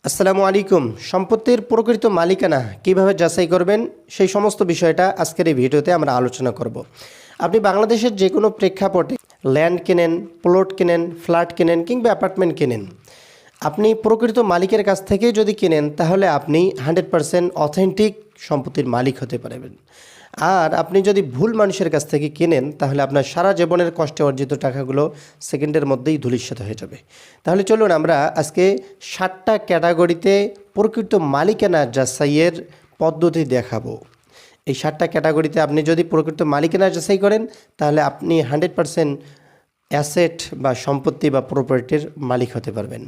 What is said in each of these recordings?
আসসালামু আলাইকুম। সম্পত্তির প্রকৃত মালিকানা কিভাবে যাচাই করবেন সেই সমস্ত বিষয়টা আজকের এই ভিডিওতে আমরা আলোচনা করব। আপনি বাংলাদেশের যে কোনো প্রেক্ষাপটে ল্যান্ড কেনেন, প্লট কেনেন, ফ্ল্যাট কেনেন কিংবা অ্যাপার্টমেন্ট কেনেন, আপনি প্রকৃত মালিকের কাছ থেকে যদি কেনেন তাহলে আপনি 100% অথেন্টিক সম্পত্তির মালিক হতে পারবেন। আর আপনি যদি ভুল মানুষের কাছ থেকে কেনেন তাহলে আপনার সারা জীবনের কষ্টে অর্জিত টাকাগুলো সেকেন্ডের মধ্যেই ধূলিসাৎ হয়ে যাবে। তাহলে চলুন আমরা আজকে 7টা ক্যাটাগরিতে প্রকৃত মালিকানা যাচাইয়ের পদ্ধতি দেখাবো। এই 7টা ক্যাটাগরিতে আপনি যদি প্রকৃত মালিকানা যাচাই করেন তাহলে আপনি 100% অ্যাসেট বা সম্পত্তি বা প্রপার্টির মালিক হতে পারবেন।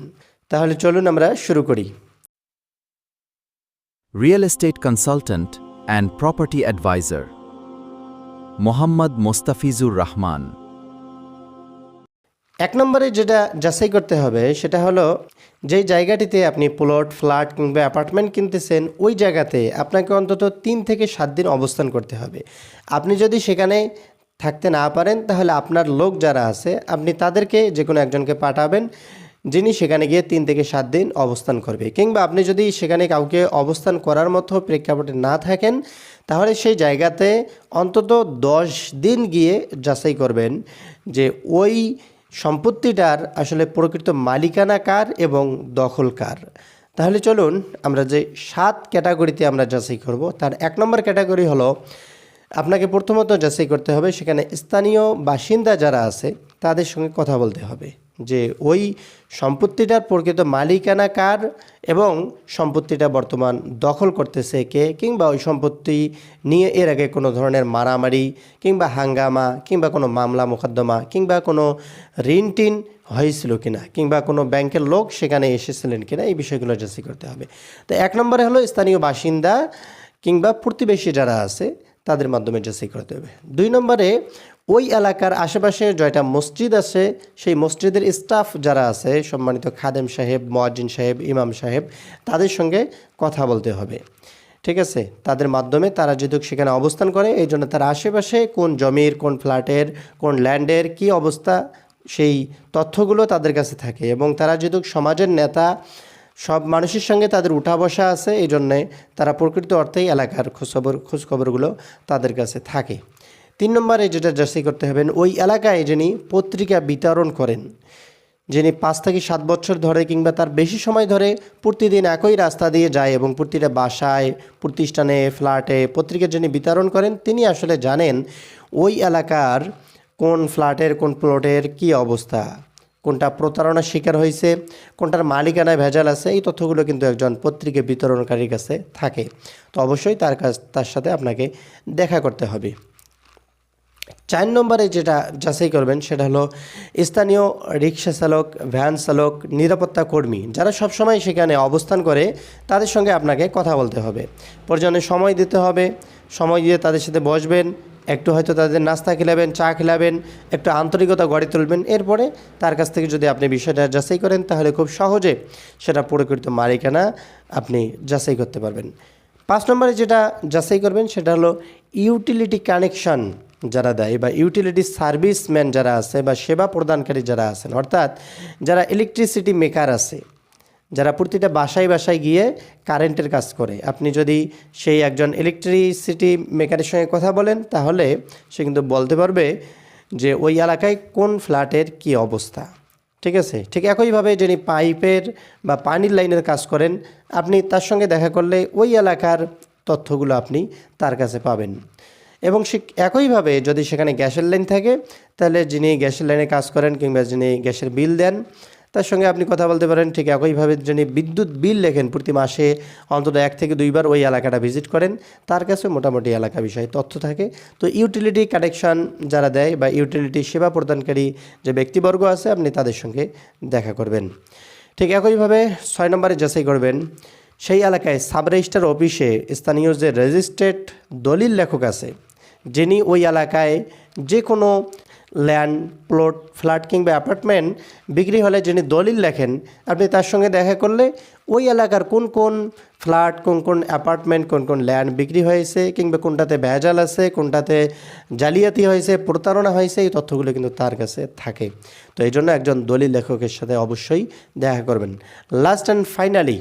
তাহলে চলুন আমরা শুরু করি। Real estate consultant and property advisor Mohammad Mostafizur Rahman. 1 নম্বরে যেটা যাচাই করতে হবে সেটা হলো যেই জায়গাটিতে আপনি প্লট, ফ্ল্যাট কিংবা অ্যাপার্টমেন্ট কিনতেছেন ওই জায়গাতে আপনাকে অন্তত 3 থেকে 7 দিন অবস্থান করতে হবে। আপনি যদি সেখানে থাকতে না পারেন তাহলে আপনার লোক যারা আছে আপনি তাদেরকে যে কোনো একজনকে পাঠাবেন যিনি সেখানে গিয়ে 3 থেকে 7 দিন অবস্থান করবে। কিংবা আপনি যদি সেখানে কাউকে অবস্থান করার মতো প্রেক্ষাপটে না থাকেন তাহলে সেই জায়গাতে অন্তত 10 দিন গিয়ে যাচাই করবেন যে ওই সম্পত্তিটার আসলে প্রকৃত মালিকানা কার এবং দখল কার। তাহলে চলুন আমরা যে 7 ক্যাটাগরিতে আমরা যাচাই করব তার 1 নম্বর ক্যাটাগরি হলো আপনাকে প্রথমত যাচাই করতে হবে সেখানে স্থানীয় বাসিন্দা যারা আছে তাদের সঙ্গে কথা বলতে হবে যে ওই সম্পত্তিটার প্রকৃত মালিকানা কার এবং সম্পত্তিটা বর্তমান দখল করতেছে কে, কিংবা ওই সম্পত্তি নিয়ে এর আগে কোনো ধরনের মারামারি কিংবা হাঙ্গামা কিংবা কোনো মামলা মোকদ্দমা কিংবা কোনো ঋণ টিন হয়েছিল কিনা কিংবা কোনো ব্যাংকের লোক সেখানে এসেছিলেন কিনা এই বিষয়গুলো যাচাই করতে হবে। তো 1 নম্বরে হলো স্থানীয় বাসিন্দা কিংবা প্রতিবেশী যারা আছে তাদের মাধ্যমে যাচাই করতে হবে। 2 নম্বরে ওই এলাকার আশেপাশে জয়টা মসজিদ আছে সেই মসজিদের স্টাফ যারা আছে, সম্মানিত খাদেম সাহেব, মুয়াজ্জিন সাহেব, ইমাম সাহেব, তাদের সঙ্গে কথা বলতে হবে। ঠিক আছে, তাদের মাধ্যমে তারা যেহেতু সেখানে অবস্থান করে এই জন্য তার আশেপাশে কোন জমির, কোন ফ্ল্যাটের, কোন ল্যান্ডের কী অবস্থা সেই তথ্যগুলো তাদের কাছে থাকে এবং তারা যেহেতু সমাজের নেতা, সব মানুষের সঙ্গে তাদের উঠা বসা আছে এই জন্যে তারা প্রকৃত অর্থেই এলাকার খোঁজখবরগুলো তাদের কাছে থাকে। 3 নম্বরে যেটা যাচাই করতে হবে ওই এলাকায় যিনি পত্রিকা বিতরণ করেন, যিনি 5 থেকে 7 বছর ধরে কিংবা তার বেশি সময় ধরে প্রতিদিন একই রাস্তা দিয়ে যায় এবং প্রতিটা বাসায়, প্রতিষ্ঠানে, ফ্ল্যাটে পত্রিকা যিনি বিতরণ করেন তিনি আসলে জানেন ওই এলাকার কোন ফ্ল্যাটের, কোন প্লটের কী অবস্থা, কোনটা প্রতারণার শিকার হয়েছে, কোনটার মালিকানায় ভেজাল আছে, এই তথ্যগুলো কিন্তু একজন পত্রিকা বিতরণকারীর কাছে থাকে। তো অবশ্যই তার সাথে আপনাকে দেখা করতে হবে। 4 নম্বরে যেটা যাচাই করবেন সেটা হলো স্থানীয় রিক্সা চালক, ভ্যান চালক, নিরাপত্তা কর্মী যারা সবসময় সেখানে অবস্থান করে তাদের সঙ্গে আপনাকে কথা বলতে হবে। প্রয়োজনে সময় দিতে হবে, সময় দিয়ে তাদের সাথে বসবেন, একটু হয়তো তাদের নাস্তা খেলাবেন, চা খেলাবেন, একটু আন্তরিকতা গড়ে তুলবেন। এরপরে তার কাছ থেকে যদি আপনি বিষয়টা যাচাই করেন তাহলে খুব সহজে সেটা প্রকৃত মালিকানা আপনি যাচাই করতে পারবেন। 5 নম্বরে যেটা যাচাই করবেন সেটা হলো ইউটিলিটি কানেকশন যারা দেয় বা ইউটিলিটি সার্ভিসম্যান যারা আছে বা সেবা প্রদানকারী যারা আছেন, অর্থাৎ যারা ইলেকট্রিসিটি মেকার আছে, যারা প্রতিটা বাসায় বাসায় গিয়ে কারেন্টের কাজ করে। আপনি যদি সেই একজন ইলেকট্রিসিটি মেকারের সঙ্গে কথা বলেন তাহলে সে কিন্তু বলতে পারবে যে ওই এলাকায় কোন ফ্ল্যাটের কী অবস্থা। ঠিক আছে, ঠিক একইভাবে যিনি পাইপের বা পানির লাইনের কাজ করেন আপনি তার সঙ্গে দেখা করলে ওই এলাকার তথ্যগুলো আপনি তার কাছে পাবেন। এবং সে একইভাবে যদি সেখানে গ্যাসের লাইন থাকে তাহলে যিনি গ্যাসের লাইনে কাজ করেন কিংবা যিনি গ্যাসের বিল দেন তার সঙ্গে আপনি কথা বলতে পারেন। ঠিক একইভাবে যিনি বিদ্যুৎ বিল লেখেন প্রতি মাসে অন্তত 1 থেকে 2 বার ওই এলাকাটা ভিজিট করেন তার কাছে মোটামুটি এলাকা বিষয়ে তথ্য থাকে। তো ইউটিলিটি কানেকশন যারা দেয় বা ইউটিলিটি সেবা প্রদানকারী যে ব্যক্তিবর্গ আছে আপনি তাদের সঙ্গে দেখা করবেন। ঠিক একইভাবে 6 নম্বরে যাচাই করবেন সেই এলাকায় সাব রেজিস্ট্রার অফিসে স্থানীয় যে রেজিস্ট্রেড দলিল লেখক আছে, যিনি ওই এলাকায় যে কোনো ল্যান্ড, প্লট, ফ্ল্যাট কিংবা অ্যাপার্টমেন্ট বিক্রি হলে যিনি দলিল লেখেন আপনি তার সঙ্গে দেখা করলে ওই এলাকার কোন কোন ফ্ল্যাট, কোন কোন অ্যাপার্টমেন্ট, কোন কোন ল্যান্ড বিক্রি হয়েছে কিংবা কোনটাতে ভেজাল আছে, কোনটাতে জালিয়াতি হয়েছে, প্রতারণা হয়েছে, এই তথ্যগুলো কিন্তু তার কাছে থাকে। তো এই জন্য একজন দলিল লেখকের সাথে অবশ্যই দেখা করবেন। লাস্ট অ্যান্ড ফাইনালি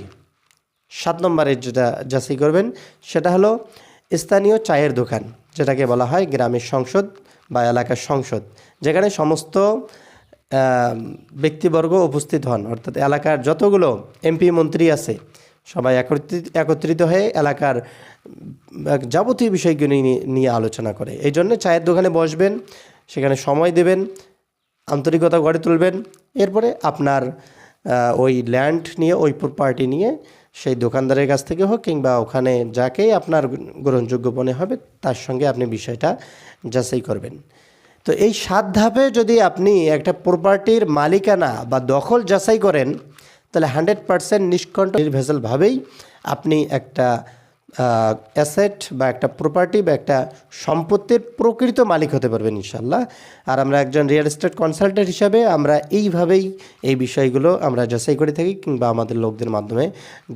7 নম্বরে যেটা যাচাই করবেন সেটা হলো স্থানীয় চায়ের দোকান, যেটাকে বলা হয় গ্রামের সংসদ বা এলাকার সংসদ, যেখানে সমস্ত ব্যক্তিবর্গ উপস্থিত হন, অর্থাৎ এলাকার যতগুলো এমপি মন্ত্রী আছে সবাই একত্রিত হয়ে এলাকার যাবতীয় বিষয়গুলো নিয়ে আলোচনা করে। এই জন্য চায়ের দোকানে বসবেন, সেখানে সময় দেবেন, আন্তরিকতা গড়ে তুলবেন। এরপরে আপনার ওই ল্যান্ড নিয়ে, ওই প্রপার্টি নিয়ে সেই দোকানদারের কাছ থেকে হোক কিংবা ওখানে যাকেই আপনার গ্রহণযোগ্য মনে হবে তার সঙ্গে আপনি বিষয়টা যাচাই করবেন। তো এই 7 ধাপে যদি আপনি একটা প্রপার্টির মালিকানা বা দখল যাচাই করেন, তাহলে 100% নিষ্কণ্ঠ নির্ভেজালভাবেই আপনি একটা অ্যাসেট বা একটা প্রপার্টি বা একটা সম্পত্তির প্রকৃত মালিক হতে পারবেন ইনশাল্লাহ। আর আমরা একজন রিয়েল এস্টেট কনসালটেন্ট হিসাবে আমরা এইভাবেই এই বিষয়গুলো আমরা যাচাই করে থাকি কিংবা আমাদের লোকদের মাধ্যমে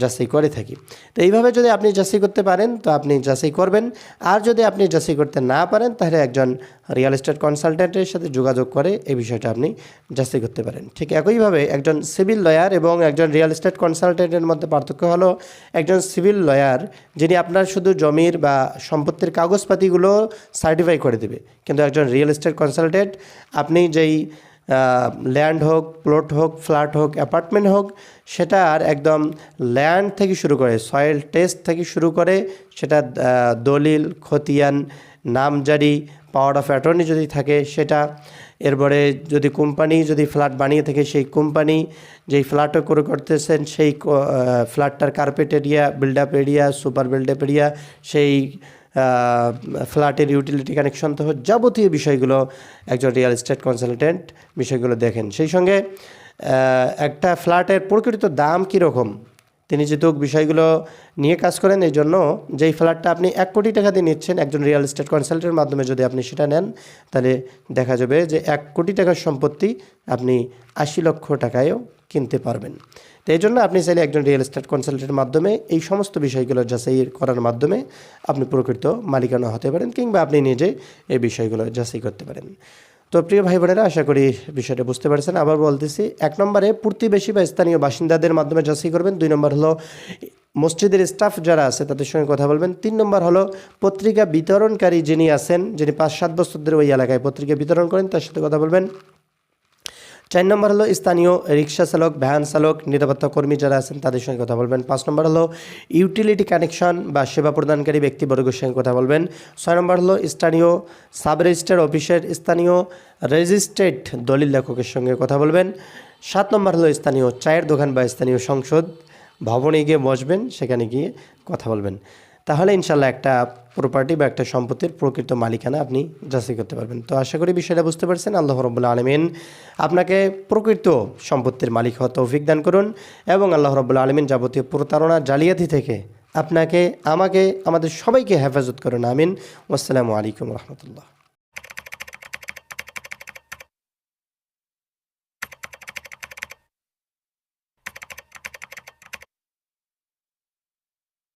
যাচাই করে থাকি। তো এইভাবে যদি আপনি যাচাই করতে পারেন তো আপনি যাচাই করবেন, আর যদি আপনি যাচাই করতে না পারেন তাহলে একজন রিয়েল এস্টেট কনসালটেন্টের সাথে যোগাযোগ করে এই বিষয়টা আপনি যাচাই করতে পারেন। ঠিক একইভাবে একজন সিভিল লয়ার এবং একজন রিয়েল এস্টেট কনসালটেন্টের মধ্যে পার্থক্য হলো, একজন সিভিল লয়ার যিনি আপনার শুধু জমির বা সম্পত্তির কাগজপাতিগুলো সার্টিফাই করে দেবে, কিন্তু একজন রিয়েল এস্টেট কনসালটেন্ট আপনি যেই ল্যান্ড হোক, প্লট হোক, ফ্ল্যাট হোক, অ্যাপার্টমেন্ট হোক, সেটার একদম ল্যান্ড থেকে শুরু করে সয়েল টেস্ট থেকে শুরু করে সেটা দলিল, খতিয়ান, নামজারি, পাওয়ার অফ অ্যাটর্নি যদি থাকে সেটা, এরপরে যদি কোম্পানি যদি ফ্ল্যাট বানিয়ে থাকে সেই কোম্পানি যেই ফ্ল্যাটও করে করতেছেন সেই ফ্ল্যাটটার carpet area, build up area, super build up area, সেই ফ্ল্যাটের ইউটিলিটি কানেকশন সহ যাবতীয় বিষয়গুলো একজন রিয়েল এস্টেট কনসালটেন্ট বিষয়গুলো দেখেন। সেই সঙ্গে একটা ফ্ল্যাটের প্রকৃত দাম কীরকম তিনি যেহেতু বিষয়গুলো নিয়ে কাজ করেন, এই জন্য যেই ফ্ল্যাটটা আপনি 1 কোটি টাকা দিয়ে নিচ্ছেন একজন রিয়েল এস্টেট কনসালটেন্টের মাধ্যমে যদি আপনি সেটা নেন, তাহলে দেখা যাবে যে 1 কোটি টাকার সম্পত্তি আপনি 80 লক্ষ টাকায়ও কিনতে পারবেন। তো এই জন্য আপনি চাইলে একজন রিয়েল এস্টেট কনসালটেন্টের মাধ্যমে এই সমস্ত বিষয়গুলো যাচাই করার মাধ্যমে আপনি প্রকৃত মালিকানা হতে পারেন কিংবা আপনি নিজে এই বিষয়গুলো যাচাই করতে পারেন। তো প্রিয় ভাই বোনেরা, আশা করি বিষয়টা বুঝতে পারছেন। আবার বলতেছি, 1 নম্বরে প্রতিবেশী বা স্থানীয় বাসিন্দাদের মাধ্যমে যাচাই করবেন। 2 নম্বর হলো মসজিদের স্টাফ যারা আছে তাদের সঙ্গে কথা বলবেন। 3 নম্বর হলো পত্রিকা বিতরণকারী যিনি আছেন, যিনি 5-7 বছর ধরে ওই এলাকায় পত্রিকা বিতরণ করেন, তার সাথে কথা বলবেন। 4 নম্বর হলো স্থানীয় রিক্সা চালক, ভ্যান চালক, নিরাপত্তা কর্মী যারা আছেন তাদের সঙ্গে কথা বলবেন। 5 নম্বর হলো ইউটিলিটি কানেকশন বা সেবা প্রদানকারী ব্যক্তিবর্গের সঙ্গে কথা বলবেন। 6 নম্বর হলো স্থানীয় সাব রেজিস্ট্রার অফিসের স্থানীয় রেজিস্ট্রেড দলিল লেখকের সঙ্গে কথা বলবেন। 7 নম্বর হলো স্থানীয় চায়ের দোকান বা স্থানীয় সংসদ ভবনে গিয়ে বসবেন, সেখানে গিয়ে কথা বলবেন। তাহলে ইনশাল্লাহ একটা প্রপার্টি বা একটা সম্পত্তির প্রকৃত মালিকানা আপনি যাচাই করতে পারবেন। তো আশা করি বিষয়টা বুঝতে পারছেন। আল্লাহ রাব্বুল আলামিন আপনাকে প্রকৃত সম্পত্তির মালিক হওয়ার তৌফিক দান করুন এবং আল্লাহ রাব্বুল আলামিন যাবতীয় প্রতারণা, জালিয়াতি থেকে আপনাকে, আমাকে, আমাদের সবাইকে হেফাজত করুন। আমিন। আসসালামু আলাইকুম রহমতুল্লাহ।